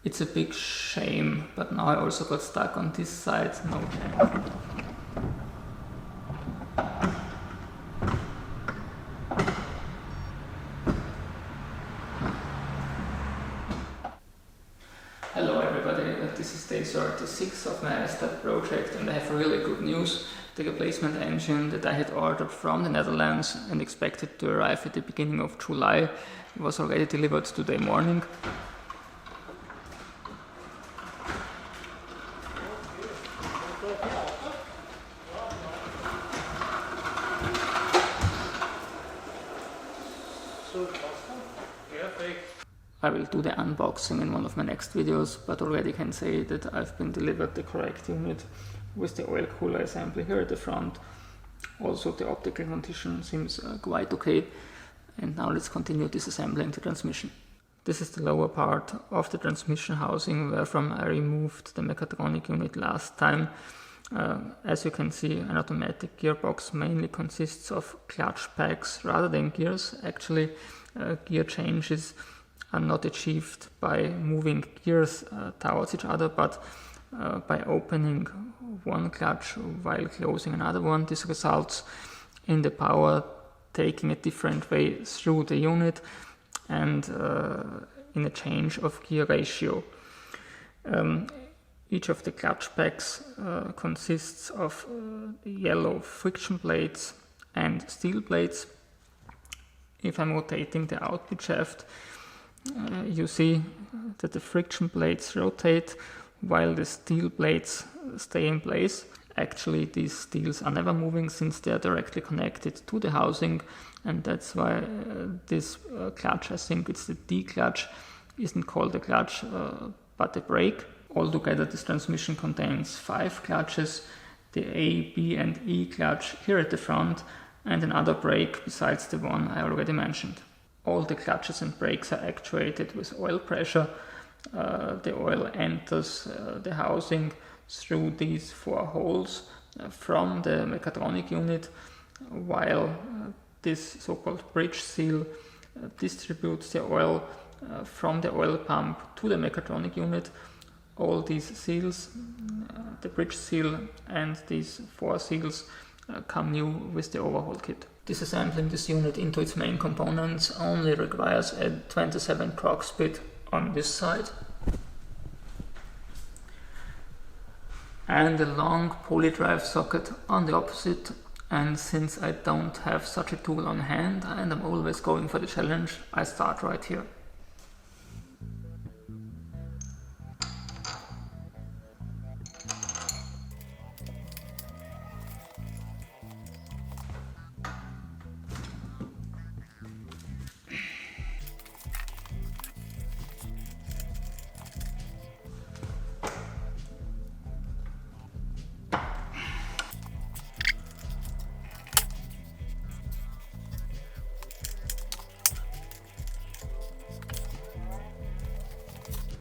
It's a big shame, but now I also got stuck on this side. No chance. Hello everybody, this is day 36 of my iStat project, and I have really good news. The replacement engine that I had ordered from the Netherlands and expected to arrive at the beginning of July was already delivered today morning. I will do the unboxing in one of my next videos, but already can say that I've been delivered the correct unit with the oil cooler assembly here at the front. Also the optical condition seems quite okay. And now let's continue disassembling the transmission. This is the lower part of the transmission housing where from I removed the mechatronic unit last time. As you can see, an automatic gearbox mainly consists of clutch packs rather than gears. Actually, gear changes are not achieved by moving gears towards each other, but by opening one clutch while closing another one. This results in the power taking a different way through the unit and in a change of gear ratio. Each of the clutch packs consists of yellow friction plates and steel plates. If I'm rotating the output shaft, you see that the friction plates rotate while the steel plates stay in place. Actually, these steels are never moving since they are directly connected to the housing, and that's why this clutch, I think it's the D clutch, isn't called a clutch but a brake. Altogether, this transmission contains 5 clutches, the A, B and E clutch here at the front, and another brake besides the one I already mentioned. All the clutches and brakes are actuated with oil pressure. The oil enters the housing through these 4 holes from the mechatronic unit, while this so-called bridge seal distributes the oil from the oil pump to the mechatronic unit. All these seals, the bridge seal and these 4 seals, come new with the overhaul kit. Disassembling this unit into its main components only requires a 27 Crux bit on this side and a long poly drive socket on the opposite. And since I don't have such a tool on hand and I'm always going for the challenge, I start right here.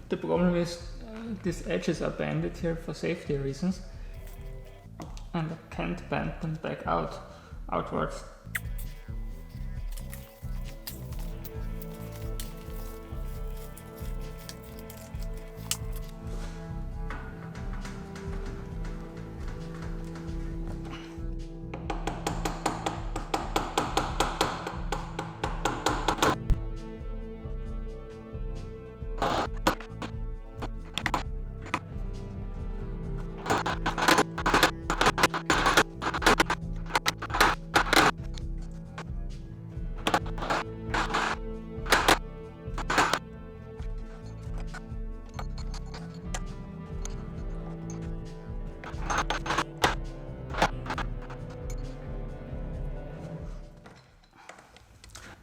The problem is these edges are banded here for safety reasons, and I can't bend them back outwards.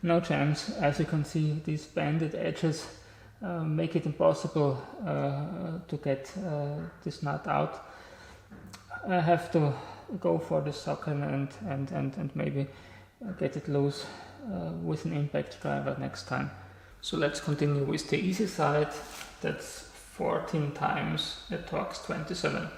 No chance. As you can see, these banded edges make it impossible to get this nut out. I have to go for the socket and maybe get it loose with an impact driver next time. So let's continue with the easy side. That's 14 times a Torx 27.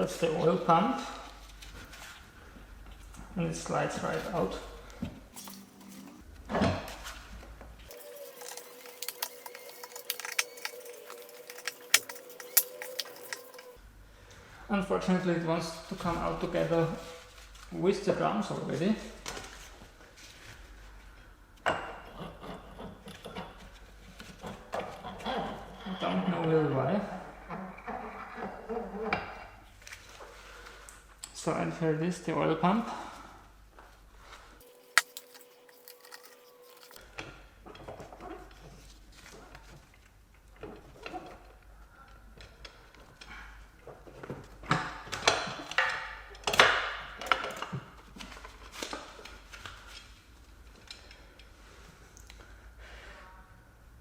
That's the oil pump, and it slides right out. Unfortunately, it wants to come out together with the drums already. I don't know really why. So, and here it is, the oil pump.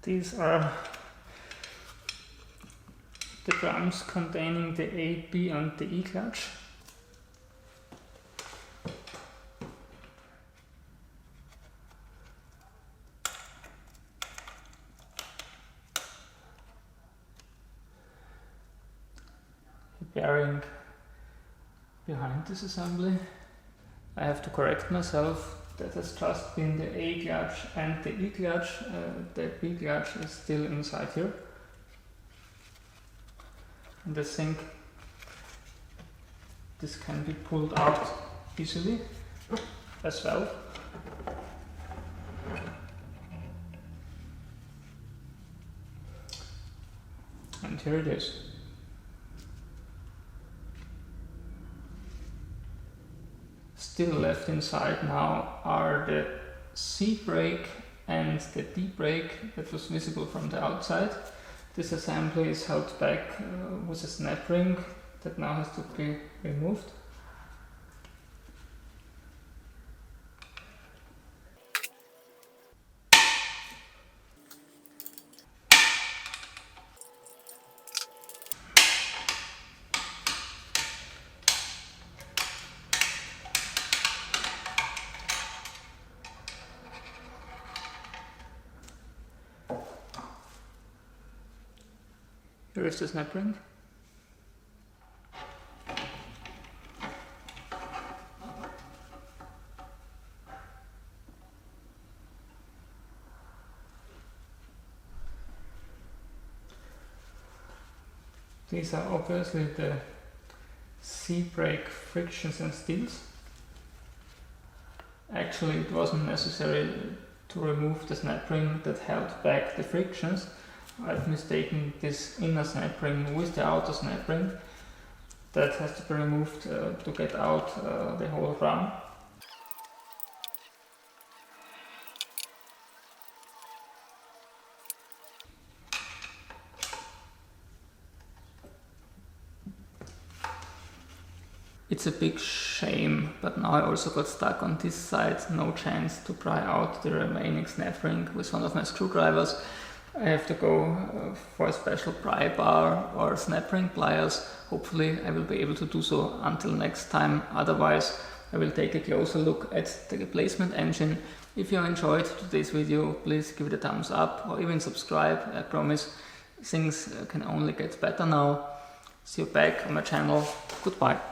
These are the drums containing the A, B and the E clutch. The bearing behind this assembly. I have to correct myself. That has just been the A clutch and the E clutch. The B clutch is still inside here. And I think this can be pulled out easily as well. And here it is. Still left inside now are the C brake and the D brake that was visible from the outside. This assembly is held back with a snap ring that now has to be removed. Here is the snap ring. These are obviously the C brake frictions and steels. Actually, it wasn't necessary to remove the snap ring that held back the frictions. I've mistaken this inner snap ring with the outer snap ring. That has to be removed to get out the whole drum. It's a big shame, but now I also got stuck on this side. No chance to pry out the remaining snap ring with one of my screwdrivers. I have to go for a special pry bar or snap ring pliers. Hopefully I will be able to do so until next time. Otherwise I will take a closer look at the replacement engine. If you enjoyed today's video, please give it a thumbs up or even subscribe. I promise things can only get better now. See you back on my channel. Goodbye.